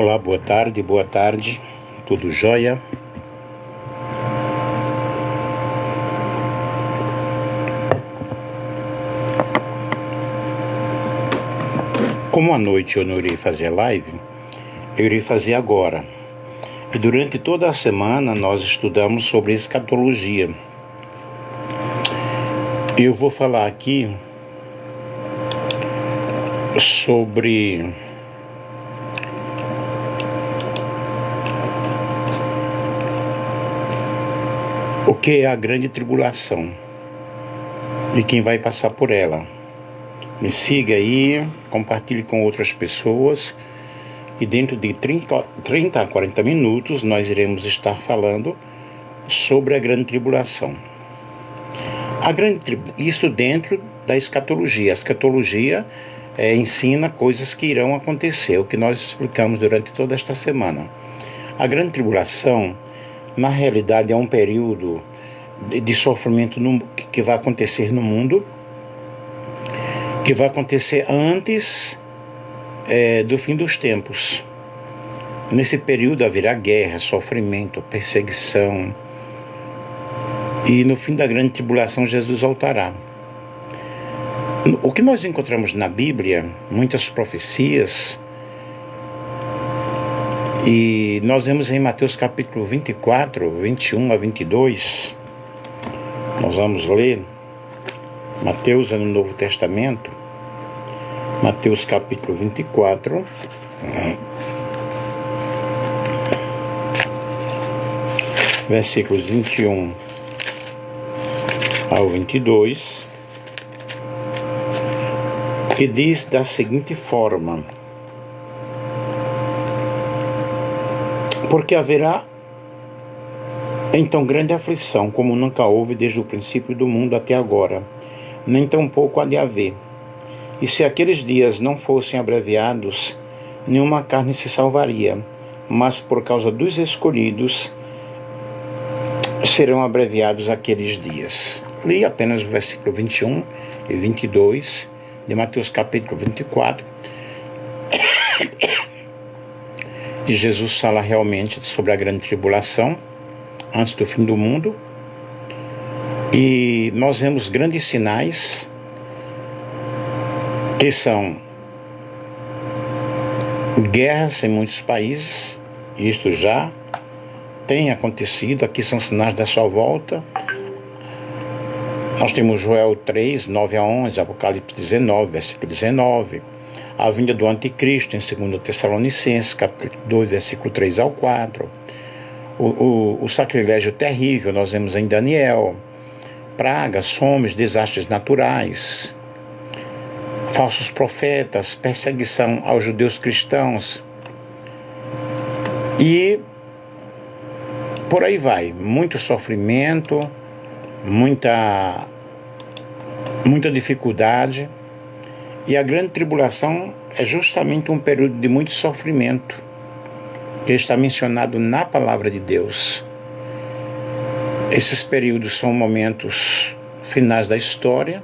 Olá, boa tarde, tudo jóia? Como à noite eu não irei fazer live, eu irei fazer agora. E durante toda a semana nós estudamos sobre escatologia. Eu vou falar aqui sobre o que é a grande tribulação e quem vai passar por ela. Me siga aí, compartilhe com outras pessoas e dentro de 30 a 40 minutos nós iremos estar falando sobre a grande tribulação. Isso dentro da escatologia. A escatologia ensina coisas que irão acontecer, o que nós explicamos durante toda esta semana. A grande tribulação, na realidade, é um período de sofrimento que vai acontecer no mundo, que vai acontecer antes do fim dos tempos. Nesse período haverá guerra, sofrimento, perseguição, e no fim da grande tribulação Jesus voltará. O que nós encontramos na Bíblia, muitas profecias, e nós vemos em Mateus capítulo 24, 21 a 22, nós vamos ler Mateus no Novo Testamento, Mateus capítulo 24, versículos 21 ao 22, que diz da seguinte forma: porque haverá então grande aflição, como nunca houve desde o princípio do mundo até agora, nem tampouco há de haver. E se aqueles dias não fossem abreviados, nenhuma carne se salvaria, mas por causa dos escolhidos serão abreviados aqueles dias. Li apenas o versículo 21 e 22 de Mateus capítulo 24. E Jesus fala realmente sobre a grande tribulação, antes do fim do mundo. E nós vemos grandes sinais, que são guerras em muitos países. Isto já tem acontecido, aqui são sinais da sua volta. Nós temos Joel 3, 9 a 11, Apocalipse 19, versículo 19, a vinda do anticristo em 2 Tessalonicenses, capítulo 2, versículo 3 ao 4, o sacrilégio terrível, nós vemos em Daniel, pragas, fomes, desastres naturais, falsos profetas, perseguição aos judeus cristãos, e por aí vai, muito sofrimento, muita dificuldade. E a grande tribulação é justamente um período de muito sofrimento, que está mencionado na palavra de Deus. Esses períodos são momentos finais da história,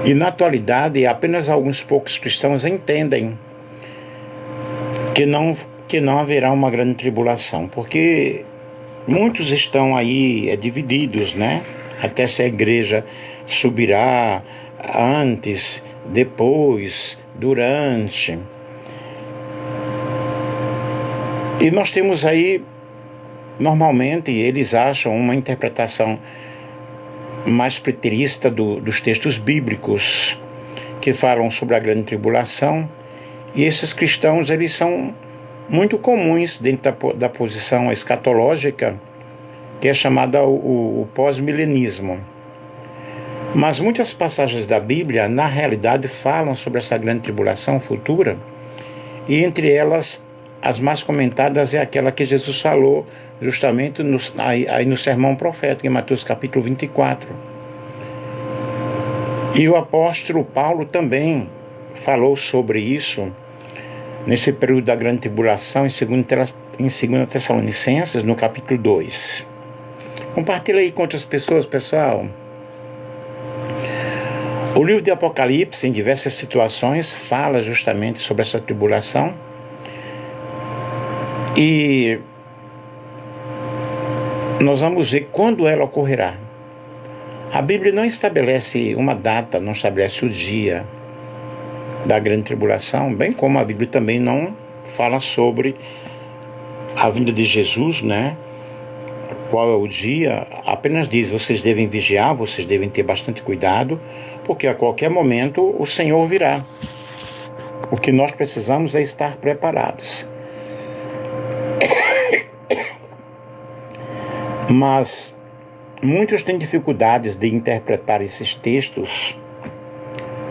e na atualidade apenas alguns poucos cristãos entendem que não haverá uma grande tribulação, porque muitos estão aí divididos, né? Até se a igreja subirá antes, depois, durante. E nós temos aí, normalmente, eles acham uma interpretação mais preterista dos textos bíblicos que falam sobre a grande tribulação. E esses cristãos, eles são muito comuns dentro da posição escatológica, que é chamada o pós-milenismo. Mas muitas passagens da Bíblia, na realidade, falam sobre essa grande tribulação futura, e entre elas, as mais comentadas é aquela que Jesus falou justamente no sermão profético, em Mateus capítulo 24. E o apóstolo Paulo também falou sobre isso, nesse período da grande tribulação, em 2 Tessalonicenses, no capítulo 2. Compartilha aí com outras pessoas, pessoal. O livro de Apocalipse, em diversas situações, fala justamente sobre essa tribulação. E nós vamos ver quando ela ocorrerá. A Bíblia não estabelece uma data, não estabelece o dia da grande tribulação, bem como a Bíblia também não fala sobre a vinda de Jesus, né? Qual é o dia? Apenas diz: vocês devem vigiar, vocês devem ter bastante cuidado, porque a qualquer momento o Senhor virá. O que nós precisamos é estar preparados. Mas muitos têm dificuldades de interpretar esses textos,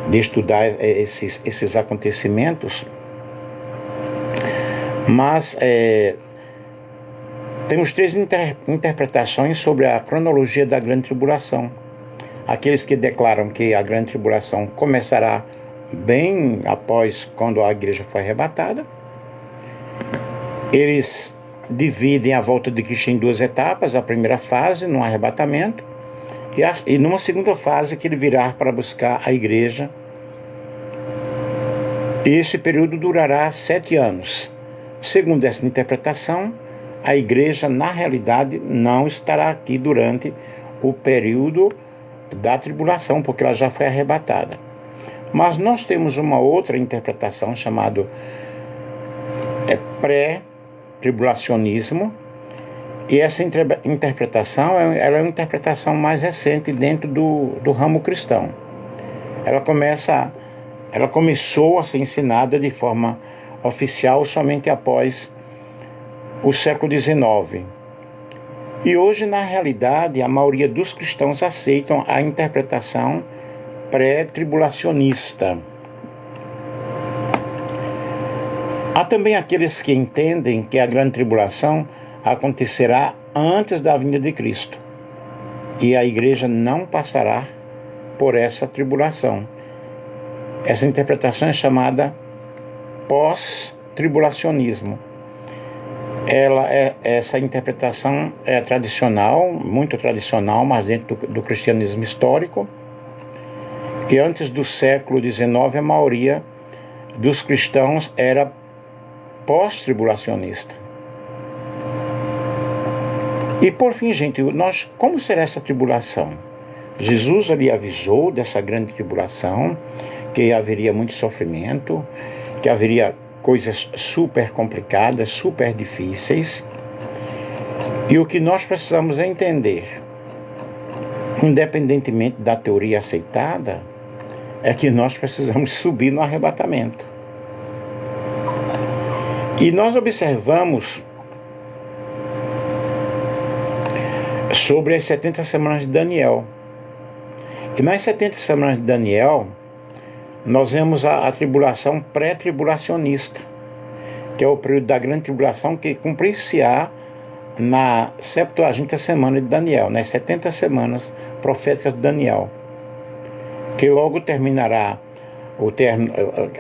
de estudar esses acontecimentos, mas temos três interpretações sobre a cronologia da grande tribulação. Aqueles que declaram que a grande tribulação começará bem após quando a igreja foi arrebatada. Eles dividem a volta de Cristo em duas etapas: a primeira fase, no arrebatamento, e numa segunda fase que ele virá para buscar a igreja. E esse período durará 7 anos. Segundo essa interpretação, a igreja, na realidade, não estará aqui durante o período da tribulação, porque ela já foi arrebatada. Mas nós temos uma outra interpretação chamada pré-tribulacionismo, e essa interpretação ela é uma interpretação mais recente dentro do ramo cristão. Ela começou a ser ensinada de forma oficial somente após o século XIX. E hoje, na realidade, a maioria dos cristãos aceitam a interpretação pré-tribulacionista. Há também aqueles que entendem que a grande tribulação acontecerá antes da vinda de Cristo, e a igreja não passará por essa tribulação. Essa interpretação é chamada pós-tribulacionismo. Essa interpretação é tradicional, muito tradicional, mas dentro do cristianismo histórico. E antes do século XIX, a maioria dos cristãos era pós-tribulacionista. E por fim, gente, como será essa tribulação? Jesus ali avisou dessa grande tribulação, que haveria muito sofrimento, que haveria coisas super complicadas, super difíceis. E o que nós precisamos é entender, independentemente da teoria aceitada, é que nós precisamos subir no arrebatamento. E nós observamos sobre as 70 semanas de Daniel. E nas 70 semanas de Daniel, nós vemos a tribulação pré-tribulacionista, que é o período da grande tribulação que cumprir-se-á na 70ª semana de Daniel, nas 70 semanas proféticas de Daniel, que logo terminará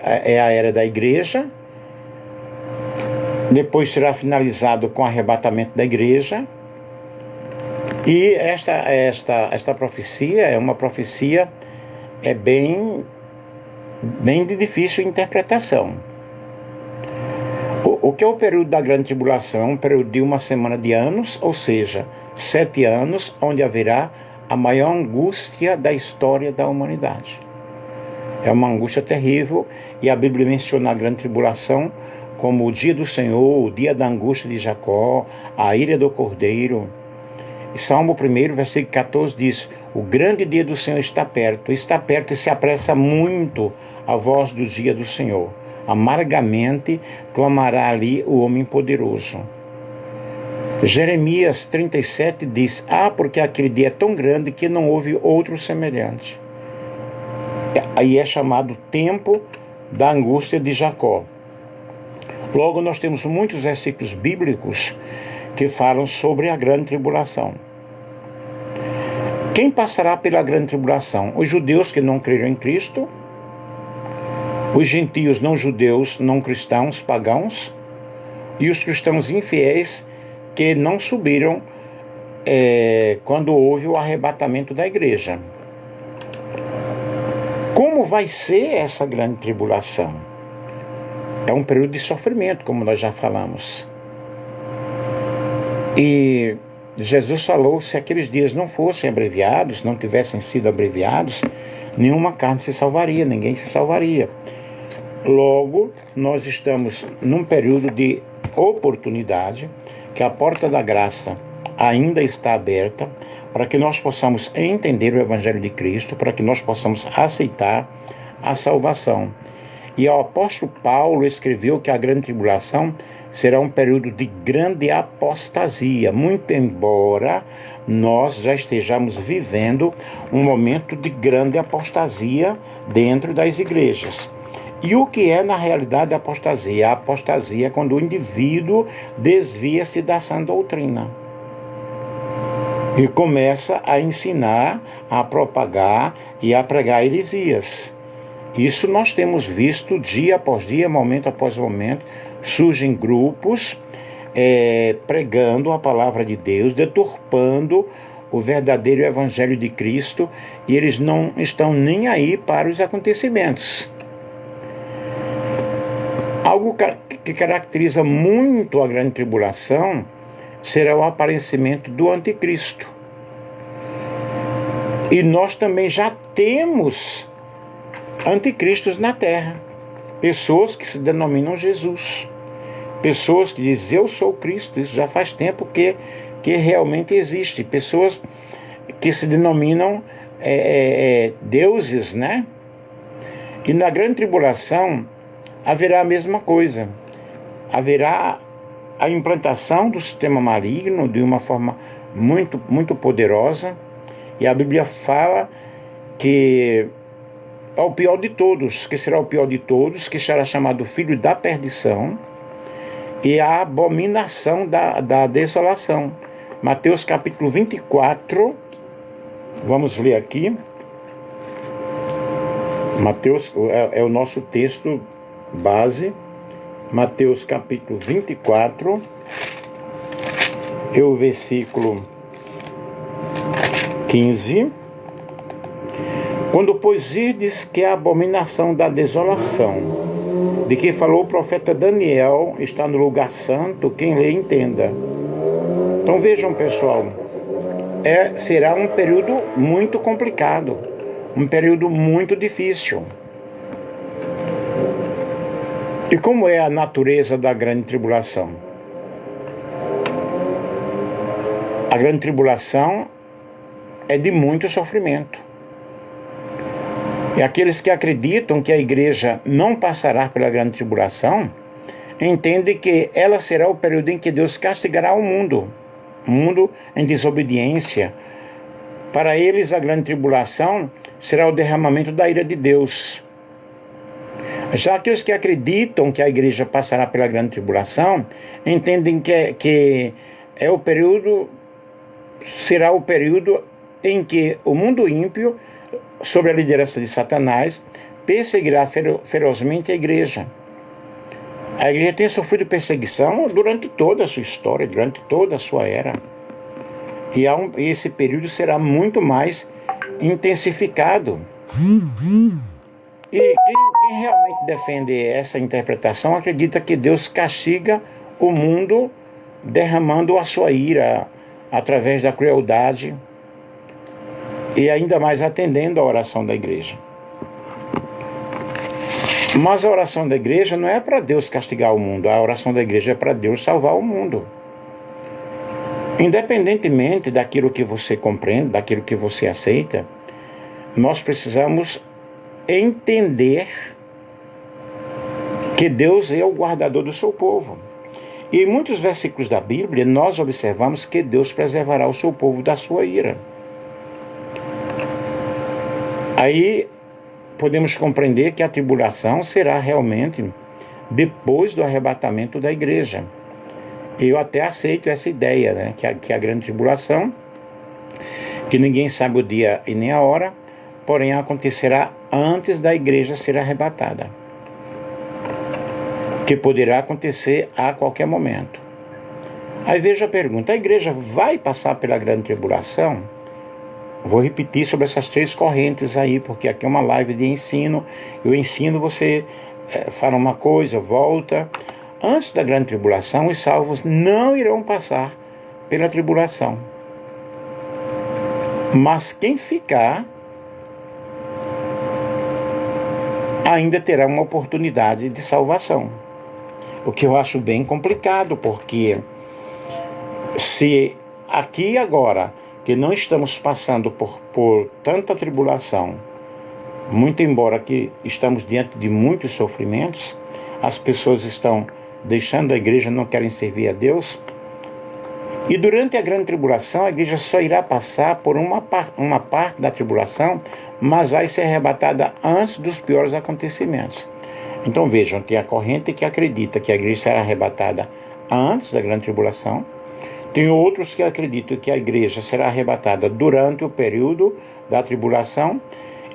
é a era da igreja, depois será finalizado com o arrebatamento da igreja. E esta profecia é uma profecia bem de difícil interpretação. O que é o período da grande tribulação? É um período de 1 semana de anos, ou seja, 7 anos, onde haverá a maior angústia da história da humanidade. É uma angústia terrível, e a Bíblia menciona a grande tribulação como o dia do Senhor, o dia da angústia de Jacó, a ira do Cordeiro. E Salmo 1, versículo 14 diz: o grande dia do Senhor está perto e se apressa muito a voz do dia do Senhor. Amargamente clamará ali o homem poderoso. Jeremias 37 diz: porque aquele dia é tão grande que não houve outro semelhante. Aí é chamado tempo da angústia de Jacó. Logo, nós temos muitos versículos bíblicos que falam sobre a grande tribulação. Quem passará pela grande tribulação? Os judeus que não creram em Cristo, os gentios não judeus, não cristãos, pagãos, e os cristãos infiéis que não subiram quando houve o arrebatamento da igreja. Como vai ser essa grande tribulação? É um período de sofrimento, como nós já falamos. E Jesus falou: se aqueles dias não fossem abreviados, não tivessem sido abreviados, nenhuma carne se salvaria, ninguém se salvaria. Logo, nós estamos num período de oportunidade, que a porta da graça ainda está aberta, para que nós possamos entender o Evangelho de Cristo, para que nós possamos aceitar a salvação. E o apóstolo Paulo escreveu que a grande tribulação será um período de grande apostasia, muito embora nós já estejamos vivendo um momento de grande apostasia dentro das igrejas. E o que é na realidade a apostasia? A apostasia é quando o indivíduo desvia-se da sã doutrina e começa a ensinar, a propagar e a pregar heresias. Isso nós temos visto dia após dia, momento após momento. Surgem grupos pregando a palavra de Deus, deturpando o verdadeiro Evangelho de Cristo, e eles não estão nem aí para os acontecimentos. Algo que caracteriza muito a grande tribulação será o aparecimento do anticristo. E nós também já temos anticristos na terra, pessoas que se denominam Jesus, pessoas que dizem: eu sou Cristo. Isso já faz tempo que realmente existe, pessoas que se denominam deuses, né? E na grande tribulação haverá a mesma coisa, haverá a implantação do sistema maligno de uma forma muito, muito poderosa, e a Bíblia fala que é o pior de todos, que será o pior de todos, que será chamado filho da perdição e a abominação da desolação. Mateus capítulo 24, vamos ler aqui. Mateus é o nosso texto base. Mateus capítulo 24, e o versículo 15. Quando, pois, irdes que a abominação da desolação, de que falou o profeta Daniel, está no lugar santo, quem lê entenda. Então vejam, pessoal, será um período muito complicado, um período muito difícil. E como é a natureza da grande tribulação? A grande tribulação é de muito sofrimento. E aqueles que acreditam que a igreja não passará pela grande tribulação, entendem que ela será o período em que Deus castigará o mundo em desobediência. Para eles, a grande tribulação será o derramamento da ira de Deus. Já aqueles que acreditam que a igreja passará pela grande tribulação, entendem que será o período em que o mundo ímpio, sob a liderança de Satanás, perseguirá ferozmente a igreja. A igreja tem sofrido perseguição durante toda a sua história, durante toda a sua era. E esse período será muito mais intensificado. E quem realmente defende essa interpretação acredita que Deus castiga o mundo derramando a sua ira através da crueldade e ainda mais atendendo à oração da igreja. Mas a oração da igreja não é para Deus castigar o mundo, a oração da igreja é para Deus salvar o mundo. Independentemente daquilo que você compreende, daquilo que você aceita, nós precisamos entender que Deus é o guardador do seu povo. E em muitos versículos da Bíblia, nós observamos que Deus preservará o seu povo da sua ira. Aí podemos compreender que a tribulação será realmente depois do arrebatamento da igreja. Eu até aceito essa ideia, né? que a grande tribulação, que ninguém sabe o dia e nem a hora, porém acontecerá antes da igreja ser arrebatada, que poderá acontecer a qualquer momento. Aí veja a pergunta: a igreja vai passar pela grande tribulação? Vou repetir sobre essas três correntes aí, porque aqui é uma live de ensino. Eu ensino, você fala uma coisa, volta. Antes da grande tribulação, os salvos não irão passar pela tribulação. Mas quem ficar ainda terá uma oportunidade de salvação. O que eu acho bem complicado, porque se aqui e agora, que não estamos passando por tanta tribulação, muito embora que estamos diante de muitos sofrimentos, as pessoas estão deixando a igreja, não querem servir a Deus. E durante a grande tribulação, a igreja só irá passar por uma parte da tribulação, mas vai ser arrebatada antes dos piores acontecimentos. Então vejam, tem a corrente que acredita que a igreja será arrebatada antes da grande tribulação. Tem outros que acreditam que a igreja será arrebatada durante o período da tribulação.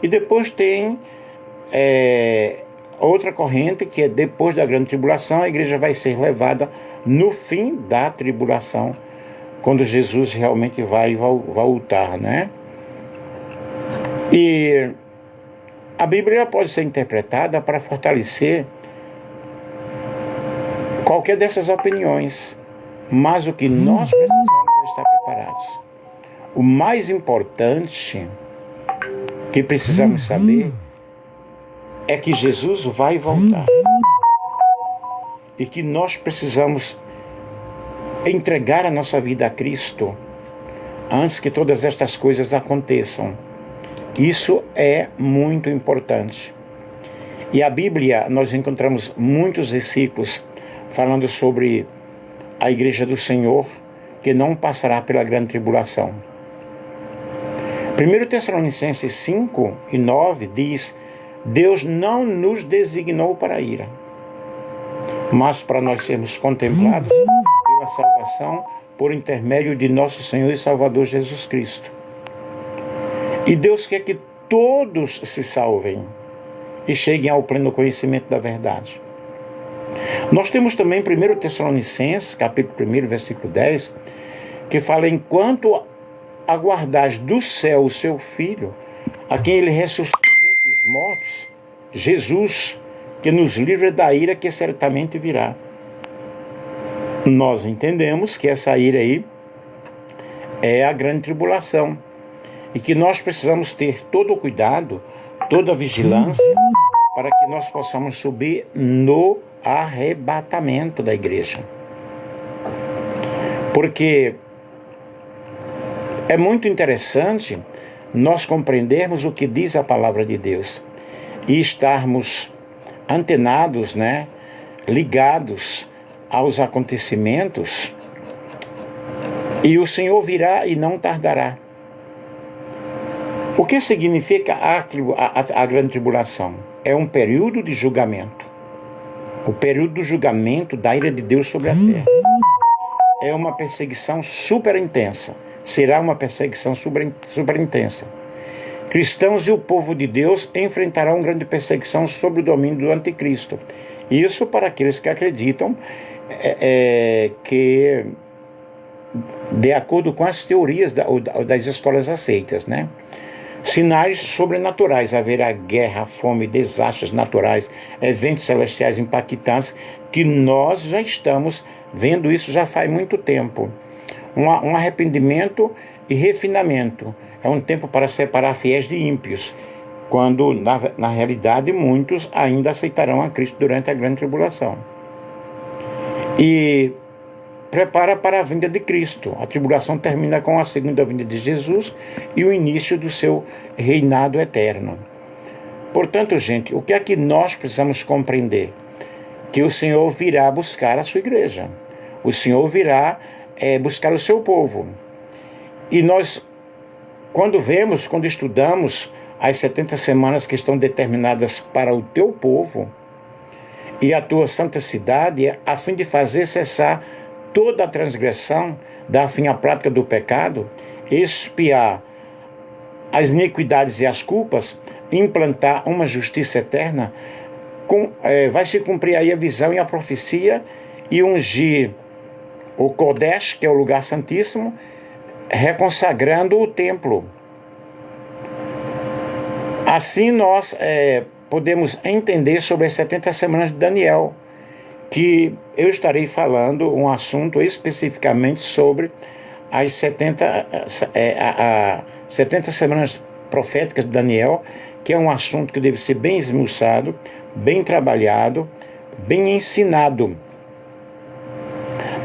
E depois tem outra corrente que é depois da grande tribulação, a igreja vai ser levada no fim da tribulação, quando Jesus realmente vai voltar, né? E a Bíblia pode ser interpretada para fortalecer qualquer dessas opiniões, mas o que nós precisamos é estar preparados. O mais importante que precisamos saber é que Jesus vai voltar e que nós precisamos entregar a nossa vida a Cristo antes que todas estas coisas aconteçam. Isso é muito importante. E a Bíblia, nós encontramos muitos versículos falando sobre a igreja do Senhor que não passará pela grande tribulação. 1 Tessalonicenses 5 e 9 diz: Deus não nos designou para a ira, mas para nós sermos contemplados pela salvação por intermédio de nosso Senhor e Salvador Jesus Cristo. E Deus quer que todos se salvem e cheguem ao pleno conhecimento da verdade. Nós temos também 1 Tessalonicenses, capítulo 1, versículo 10, que fala: enquanto aguardais do céu o seu Filho, a quem ele ressuscitou dentre os mortos, Jesus, que nos livra da ira que certamente virá. Nós entendemos que essa ira aí é a grande tribulação e que nós precisamos ter todo o cuidado, toda a vigilância para que nós possamos subir no arrebatamento da igreja. Porque é muito interessante nós compreendermos o que diz a palavra de Deus e estarmos antenados, né, ligados aos acontecimentos, e o Senhor virá e não tardará. O que significa a grande tribulação? É um período de julgamento. O período do julgamento da ira de Deus sobre a terra. É uma perseguição super intensa. Será uma perseguição super intensa. Cristãos e o povo de Deus enfrentarão uma grande perseguição sobre o domínio do anticristo. Isso para aqueles que acreditam que, de acordo com as teorias das escolas aceitas, né? Sinais sobrenaturais: haverá guerra, fome, desastres naturais, eventos celestiais impactantes, que nós já estamos vendo isso já faz muito tempo. Um arrependimento e refinamento. É um tempo para separar fiéis de ímpios, quando na realidade muitos ainda aceitarão a Cristo durante a grande tribulação. E prepara para a vinda de Cristo. A tribulação termina com a segunda vinda de Jesus e o início do seu reinado eterno. Portanto, gente, o que é que nós precisamos compreender? Que o Senhor virá buscar a sua igreja. O Senhor virá buscar o seu povo. E nós, quando estudamos as 70 semanas que estão determinadas para o teu povo e a tua santa cidade, a fim de fazer cessar toda a transgressão, dar fim à prática do pecado, expiar as iniquidades e as culpas, implantar uma justiça eterna, vai se cumprir aí a visão e a profecia e ungir o Kodesh, que é o lugar santíssimo, reconsagrando o templo. Assim nós podemos entender sobre as 70 semanas de Daniel, que eu estarei falando um assunto especificamente sobre as 70 semanas proféticas de Daniel, que é um assunto que deve ser bem esmiuçado, bem trabalhado, bem ensinado.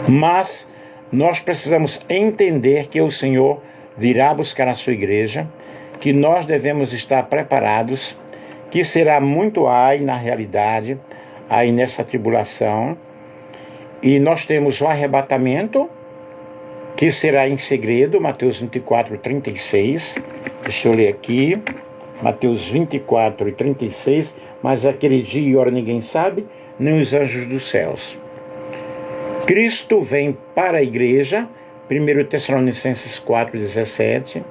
Mas nós precisamos entender que o Senhor virá buscar a sua igreja, que nós devemos estar preparados, que será muito ai na realidade, aí nessa tribulação. E nós temos o arrebatamento, que será em segredo, Mateus 24, 36. Deixa eu ler aqui, Mateus 24 e 36. Mas aquele dia e hora ninguém sabe, nem os anjos dos céus. Cristo vem para a igreja, 1 Tessalonicenses 4, 17,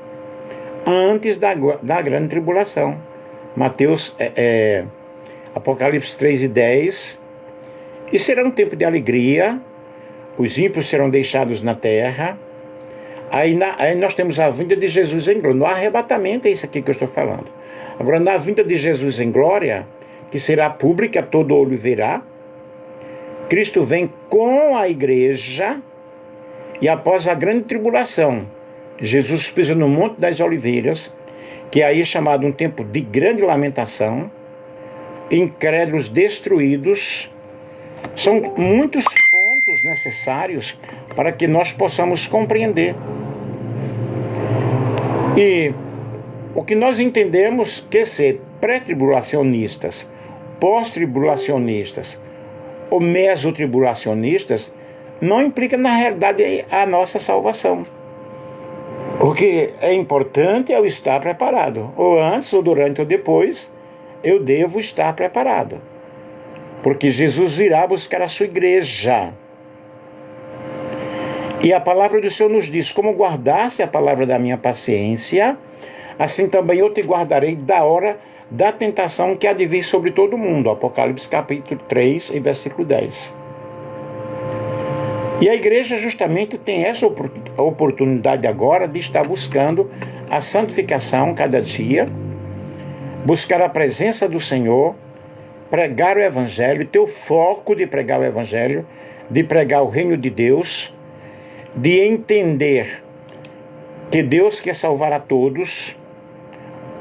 antes da grande tribulação. Apocalipse 3 e 10. E será um tempo de alegria, os ímpios serão deixados na terra. Aí nós temos a vinda de Jesus em glória. No arrebatamento é isso aqui que eu estou falando. Agora, na vinda de Jesus em glória, que será pública, todo olho verá, Cristo vem com a igreja, e após a grande tribulação, Jesus pisa no Monte das Oliveiras, que aí é chamado um tempo de grande lamentação, incrédulos destruídos. São muitos pontos necessários para que nós possamos compreender. E o que nós entendemos que ser pré-tribulacionistas, pós-tribulacionistas ou mesotribulacionistas não implica na realidade a nossa salvação. O que é importante é eu estar preparado. Ou antes, ou durante, ou depois, eu devo estar preparado. Porque Jesus virá buscar a sua igreja. E a palavra do Senhor nos diz: como guardaste a palavra da minha paciência, assim também eu te guardarei da hora da tentação que há de vir sobre todo mundo. Apocalipse capítulo 3 e versículo 10. E a igreja justamente tem essa oportunidade agora de estar buscando a santificação cada dia, buscar a presença do Senhor, pregar o Evangelho, ter o foco de pregar o Evangelho, de pregar o reino de Deus, de entender que Deus quer salvar a todos.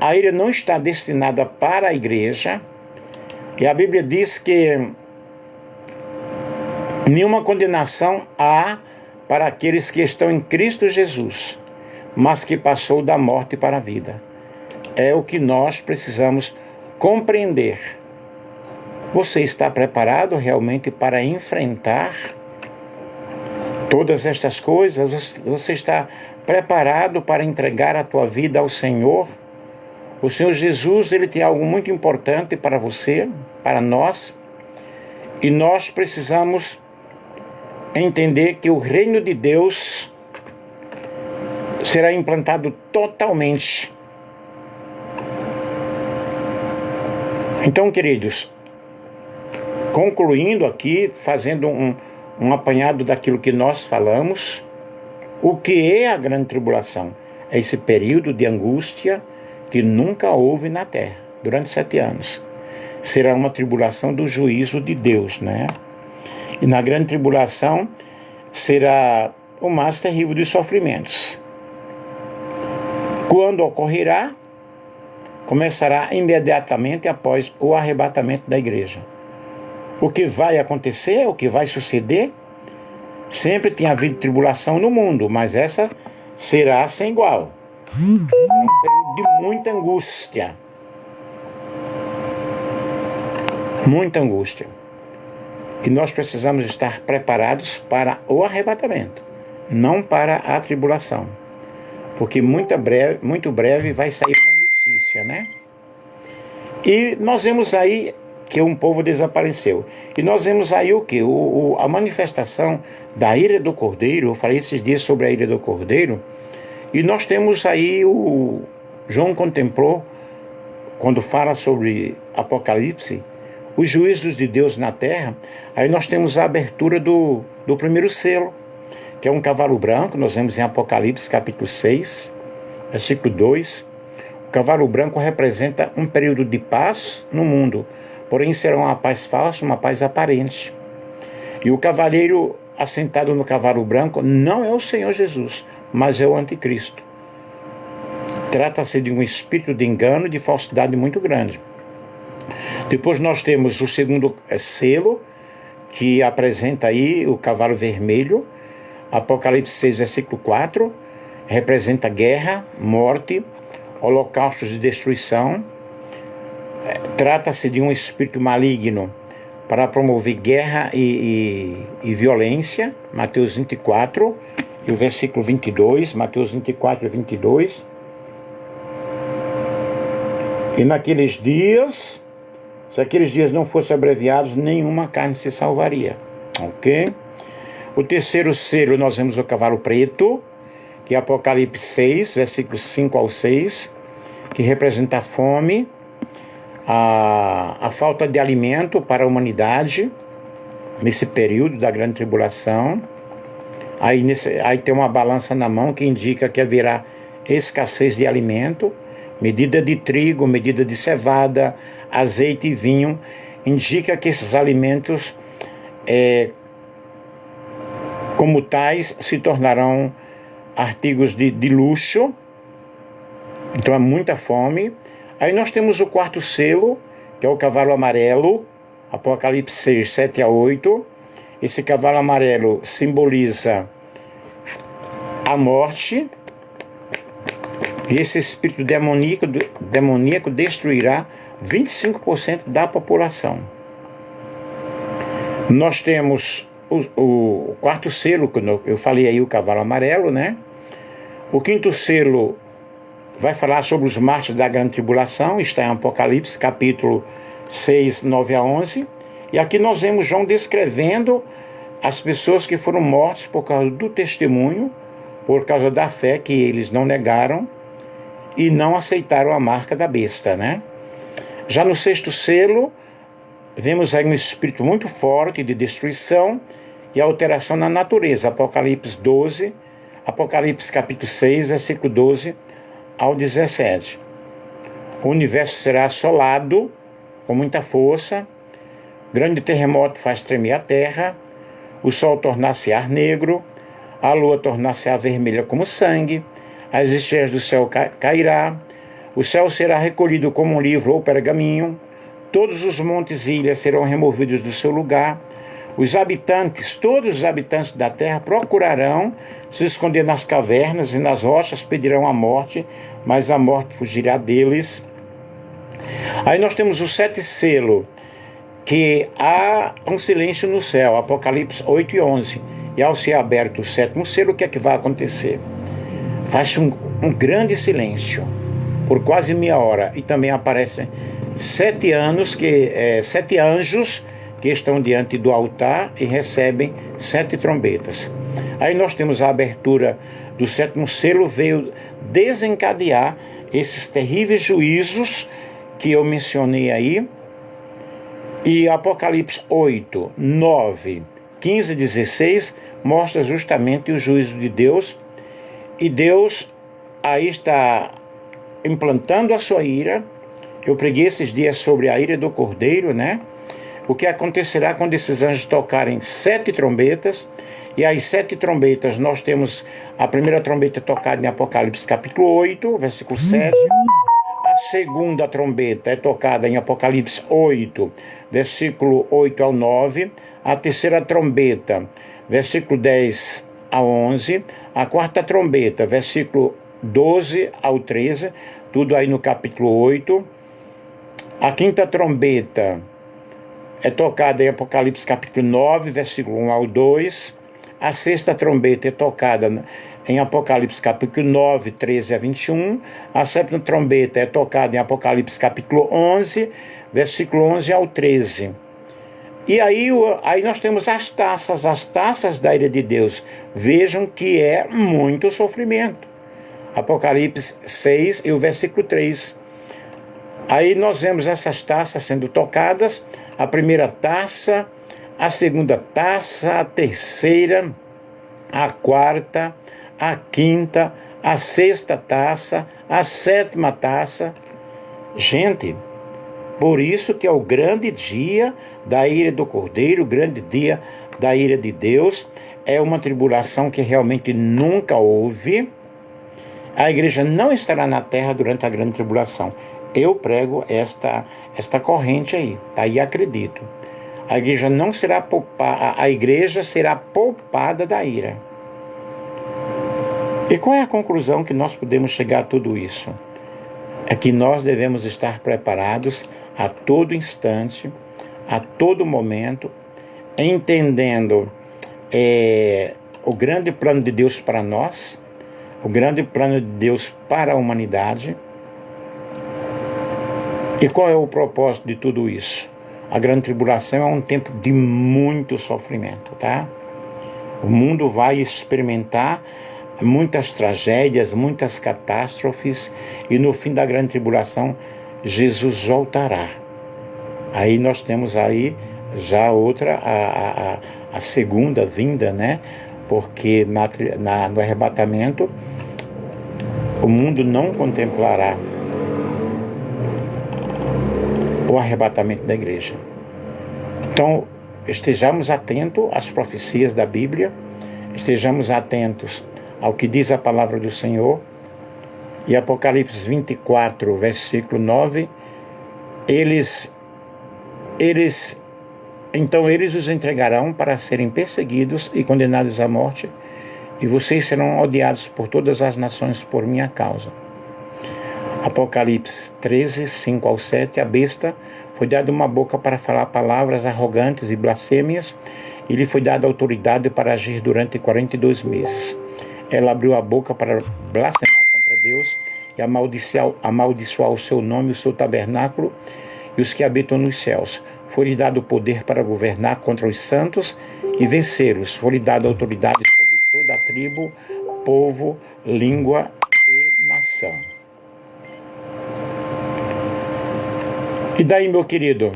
A ira não está destinada para a igreja, e a Bíblia diz que nenhuma condenação há para aqueles que estão em Cristo Jesus, mas que passou da morte para a vida. É o que nós precisamos compreender. Você está preparado realmente para enfrentar todas estas coisas? Você está preparado para entregar a tua vida ao Senhor? O Senhor Jesus, Ele tem algo muito importante para você, para nós, e nós precisamos entender que o reino de Deus será implantado totalmente. Então, queridos, concluindo aqui, fazendo um apanhado daquilo que nós falamos, o que é a grande tribulação? É esse período de angústia que nunca houve na terra, durante 7 anos. Será uma tribulação do juízo de Deus, né? E na grande tribulação será o mais terrível dos sofrimentos. Quando ocorrerá, começará imediatamente após o arrebatamento da igreja. O que vai acontecer, o que vai suceder, sempre tem havido tribulação no mundo, mas essa será sem igual. Será um período de muita angústia. Muita angústia. E nós precisamos estar preparados para o arrebatamento, não para a tribulação. Porque muito breve vai sair uma notícia, né? E nós vemos aí que um povo desapareceu. E nós vemos aí o quê? A manifestação da ira do Cordeiro. Eu falei esses dias sobre a ira do Cordeiro. E nós temos aí João contemplou, quando fala sobre Apocalipse, os juízos de Deus na terra. Aí nós temos a abertura do primeiro selo, que é um cavalo branco. Nós vemos em Apocalipse capítulo 6, versículo 2. O cavalo branco representa um período de paz no mundo, porém será uma paz falsa, uma paz aparente. E o cavaleiro assentado no cavalo branco não é o Senhor Jesus, mas é o anticristo. Trata-se de um espírito de engano e de falsidade muito grande. Depois nós temos o segundo selo, que apresenta aí o cavalo vermelho. Apocalipse 6, versículo 4, representa guerra, morte, holocaustos de destruição. Trata-se de um espírito maligno para promover guerra e violência. Mateus 24 e o versículo 22, Mateus 24 e 22. E naqueles dias, se aqueles dias não fossem abreviados, nenhuma carne se salvaria. Ok? O terceiro selo nós vemos o cavalo preto, que é Apocalipse 6, versículos 5 ao 6, que representa a fome, a falta de alimento para a humanidade, nesse período da grande tribulação. Aí tem uma balança na mão que indica que haverá escassez de alimento, medida de trigo, medida de cevada, azeite e vinho, indica que esses alimentos, como tais, se tornarão artigos de luxo. Então é muita fome. Aí nós temos o quarto selo, que é o cavalo amarelo, Apocalipse 6, 7 a 8. Esse cavalo amarelo simboliza a morte, e esse espírito demoníaco destruirá 25% da população. Nós temos o quarto selo, que eu falei aí, o cavalo amarelo, né? O quinto selo vai falar sobre os mártires da grande tribulação, está em Apocalipse, capítulo 6, 9 a 11. E aqui nós vemos João descrevendo as pessoas que foram mortas por causa do testemunho, por causa da fé que eles não negaram e não aceitaram a marca da besta, né? Já no sexto selo, vemos aí um espírito muito forte de destruição e alteração na natureza. Apocalipse 12, Apocalipse capítulo 6, versículo 12 ao 17. O universo será assolado com muita força, grande terremoto faz tremer a terra, o sol tornar-se ar negro, a lua tornar-se vermelha como sangue, as estrelas do céu cairá, o céu será recolhido como um livro ou pergaminho, todos os montes e ilhas serão removidos do seu lugar, todos os habitantes da terra procurarão se esconder nas cavernas e nas rochas, pedirão a morte, mas a morte fugirá deles. Aí nós temos o sétimo selo, que há um silêncio no céu, Apocalipse 8 e 11. E ao ser aberto o sétimo selo, o que é que vai acontecer? Faz um grande silêncio, por quase meia hora, e também aparecem 7 anjos que estão diante do altar e recebem 7 trombetas. Aí nós temos a abertura do sétimo selo, veio desencadear esses terríveis juízos que eu mencionei aí. E Apocalipse 8, 9, 15 e 16 mostra justamente o juízo de Deus. E Deus aí está implantando a sua ira. Eu preguei esses dias sobre a ira do Cordeiro, né? O que acontecerá quando esses anjos tocarem 7 trombetas. E as 7 trombetas, nós temos a primeira trombeta tocada em Apocalipse capítulo 8, versículo 7. A segunda trombeta é tocada em Apocalipse 8, versículo 8 ao 9. A terceira trombeta, versículo 10 a 11. A quarta trombeta, versículo 12 ao 13. Tudo aí no capítulo 8. A quinta trombeta é tocada em Apocalipse capítulo 9, versículo 1 ao 2. A sexta trombeta é tocada em Apocalipse capítulo 9, 13 a 21. A sétima trombeta é tocada em Apocalipse capítulo 11, versículo 11 ao 13. E aí nós temos as taças da ira de Deus. Vejam que é muito sofrimento. Apocalipse 6 e o versículo 3. Aí nós vemos essas taças sendo tocadas. A primeira taça, a segunda taça, a terceira, a quarta, a quinta, a sexta taça, a sétima taça. Gente, por isso que é o grande dia da ira do Cordeiro, o grande dia da ira de Deus. é uma tribulação que realmente nunca houve. A igreja não estará na terra durante a grande tribulação. Eu prego esta corrente aí, tá? E acredito. A igreja não será poupada, a igreja será poupada da ira. E qual é a conclusão que nós podemos chegar a tudo isso? É que nós devemos estar preparados a todo instante, a todo momento, entendendo o grande plano de Deus para nós, o grande plano de Deus para a humanidade. E qual é o propósito de tudo isso? A grande tribulação é um tempo de muito sofrimento, tá? O mundo vai experimentar muitas tragédias, muitas catástrofes, e no fim da grande tribulação, Jesus voltará. Aí nós temos aí já outra, a segunda vinda, né? Porque no arrebatamento, o mundo não contemplará o arrebatamento da igreja. Então, estejamos atentos às profecias da Bíblia, estejamos atentos ao que diz a palavra do Senhor. E Apocalipse 24, versículo 9, então eles os entregarão para serem perseguidos e condenados à morte, e vocês serão odiados por todas as nações por minha causa. Apocalipse 13, 5 ao 7, a besta foi dada uma boca para falar palavras arrogantes e blasfêmias, e lhe foi dada autoridade para agir durante 42 meses. Ela abriu a boca para blasfemar contra Deus e amaldiçoar o seu nome, o seu tabernáculo e os que habitam nos céus. Foi-lhe dado o poder para governar contra os santos e vencê-los. Foi-lhe dada autoridade sobre toda a tribo, povo, língua e nação. E daí, meu querido,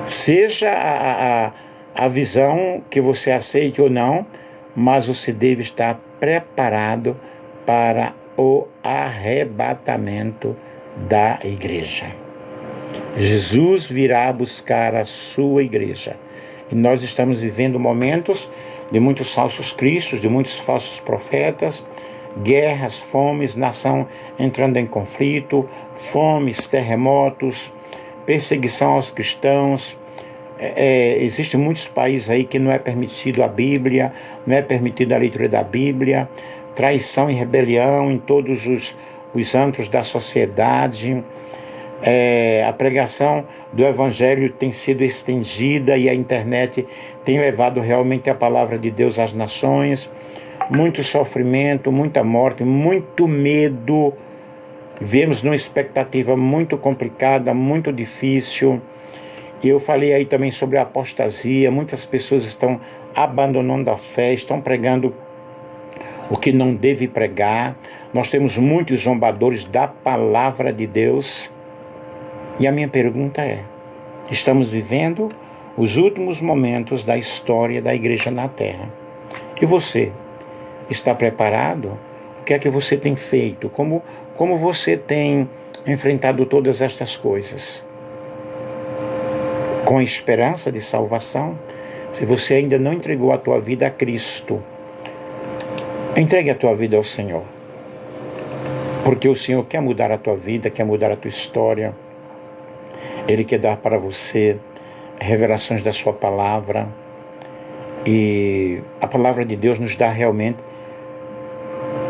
seja a visão que você aceite ou não, mas você deve estar preparado para o arrebatamento da igreja. Jesus virá buscar a sua igreja. E nós estamos vivendo momentos de muitos falsos cristos, de muitos falsos profetas, guerras, fomes, nação entrando em conflito, fomes, terremotos, perseguição aos cristãos. Existem muitos países aí que não é permitido a Bíblia, não é permitido a leitura da Bíblia, traição e rebelião em todos os antros da sociedade. A pregação do Evangelho tem sido estendida e a internet tem levado realmente a palavra de Deus às nações. Muito sofrimento, muita morte, muito medo. Vivemos numa expectativa muito complicada, muito difícil. E eu falei aí também sobre a apostasia. Muitas pessoas estão abandonando a fé, estão pregando o que não deve pregar. Nós temos muitos zombadores da palavra de Deus. E a minha pergunta é: estamos vivendo os últimos momentos da história da igreja na terra. E você? Está preparado? O que é que você tem feito? Como você tem enfrentado todas estas coisas? Com esperança de salvação? Se você ainda não entregou a tua vida a Cristo, entregue a tua vida ao Senhor. Porque o Senhor quer mudar a tua vida, quer mudar a tua história. Ele quer dar para você revelações da sua palavra. E a palavra de Deus nos dá realmente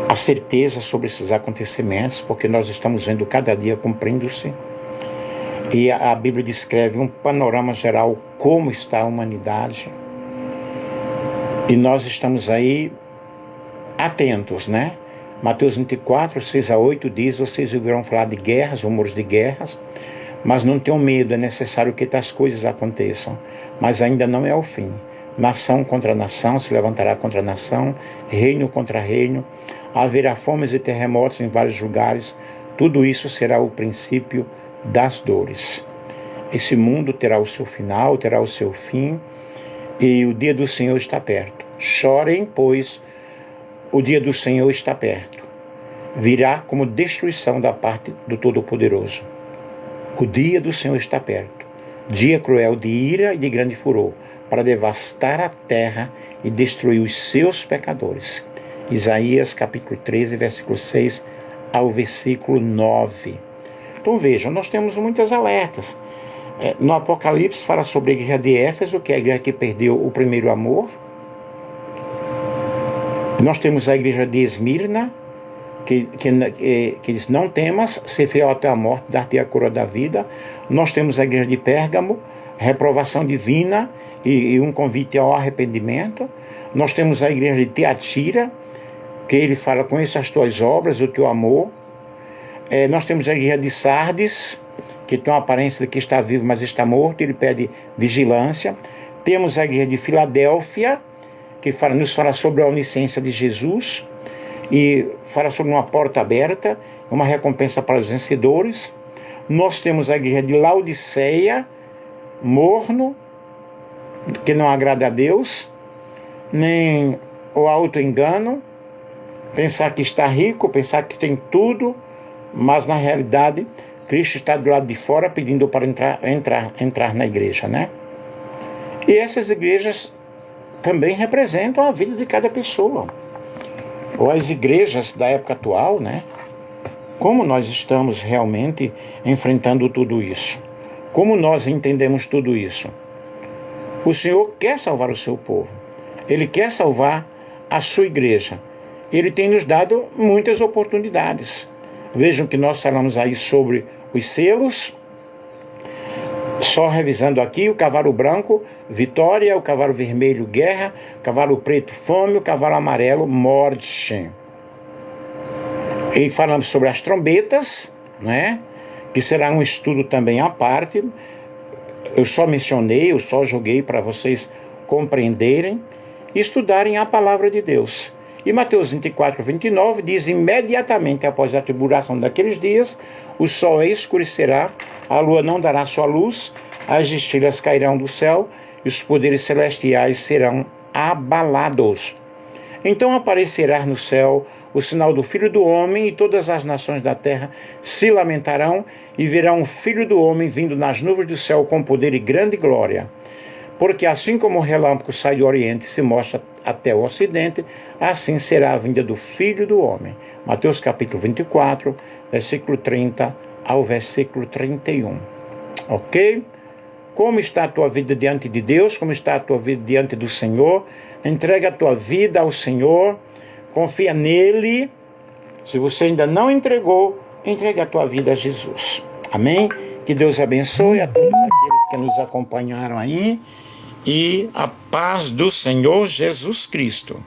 a certeza sobre esses acontecimentos, porque nós estamos vendo cada dia cumprindo-se. E a Bíblia descreve um panorama geral como está a humanidade. E nós estamos aí atentos, né? Mateus 24, 6 a 8 diz: vocês ouvirão falar de guerras, rumores de guerras, mas não tenham medo, é necessário que tais coisas aconteçam. Mas ainda não é o fim. Nação contra nação se levantará contra nação, reino contra reino. Haverá fomes e terremotos em vários lugares. Tudo isso será o princípio das dores. Esse mundo terá o seu final, terá o seu fim, e o dia do Senhor está perto. Chorem, pois o dia do Senhor está perto. Virá como destruição da parte do Todo-Poderoso. O dia do Senhor está perto. Dia cruel de ira e de grande furor, para devastar a terra e destruir os seus pecadores. Isaías capítulo 13, versículo 6 ao versículo 9. Então vejam, nós temos muitas alertas. No Apocalipse fala sobre a igreja de Éfeso, que é a igreja que perdeu o primeiro amor. Nós temos a igreja de Esmirna, que diz: não temas, ser fiel até a morte, dar-te a coroa da vida. Nós temos a igreja de Pérgamo, reprovação divina e um convite ao arrependimento. Nós temos a igreja de Tiatira, que ele fala: conheça as tuas obras, o teu amor. Nós temos a igreja de Sardes, que tem uma aparência de que está vivo, mas está morto. Ele pede vigilância. Temos a igreja de Filadélfia, que nos fala sobre a onisciência de Jesus e fala sobre uma porta aberta, uma recompensa para os vencedores. Nós temos a igreja de Laodiceia, morno, que não agrada a Deus, nem o auto-engano, pensar que está rico, pensar que tem tudo, mas na realidade Cristo está do lado de fora pedindo para entrar na igreja, né? E essas igrejas também representam a vida de cada pessoa. Ou as igrejas da época atual, né? Como nós estamos realmente enfrentando tudo isso? Como nós entendemos tudo isso? O Senhor quer salvar o seu povo. Ele quer salvar a sua igreja. Ele tem nos dado muitas oportunidades. Vejam que nós falamos aí sobre os selos. Só revisando aqui: o cavalo branco, vitória; o cavalo vermelho, guerra; o cavalo preto, fome; o cavalo amarelo, morte. E falamos sobre as trombetas, né? Que será um estudo também à parte. Eu só mencionei, eu só joguei para vocês compreenderem e estudarem a palavra de Deus. E Mateus 24, 29 diz: imediatamente após a tribulação daqueles dias, o sol escurecerá, a lua não dará sua luz, as estrelas cairão do céu e os poderes celestiais serão abalados. Então aparecerá no céu o sinal do Filho do Homem, e todas as nações da terra se lamentarão e verão o Filho do Homem vindo nas nuvens do céu com poder e grande glória. Porque assim como o relâmpago sai do Oriente e se mostra até o Ocidente, assim será a vinda do Filho do Homem. Mateus capítulo 24, versículo 30 ao versículo 31. Ok? Como está a tua vida diante de Deus? Como está a tua vida diante do Senhor? Entrega a tua vida ao Senhor. Confia nele. Se você ainda não entregou, entregue a tua vida a Jesus. Amém? Que Deus abençoe a todos aqueles que nos acompanharam aí. E a paz do Senhor Jesus Cristo.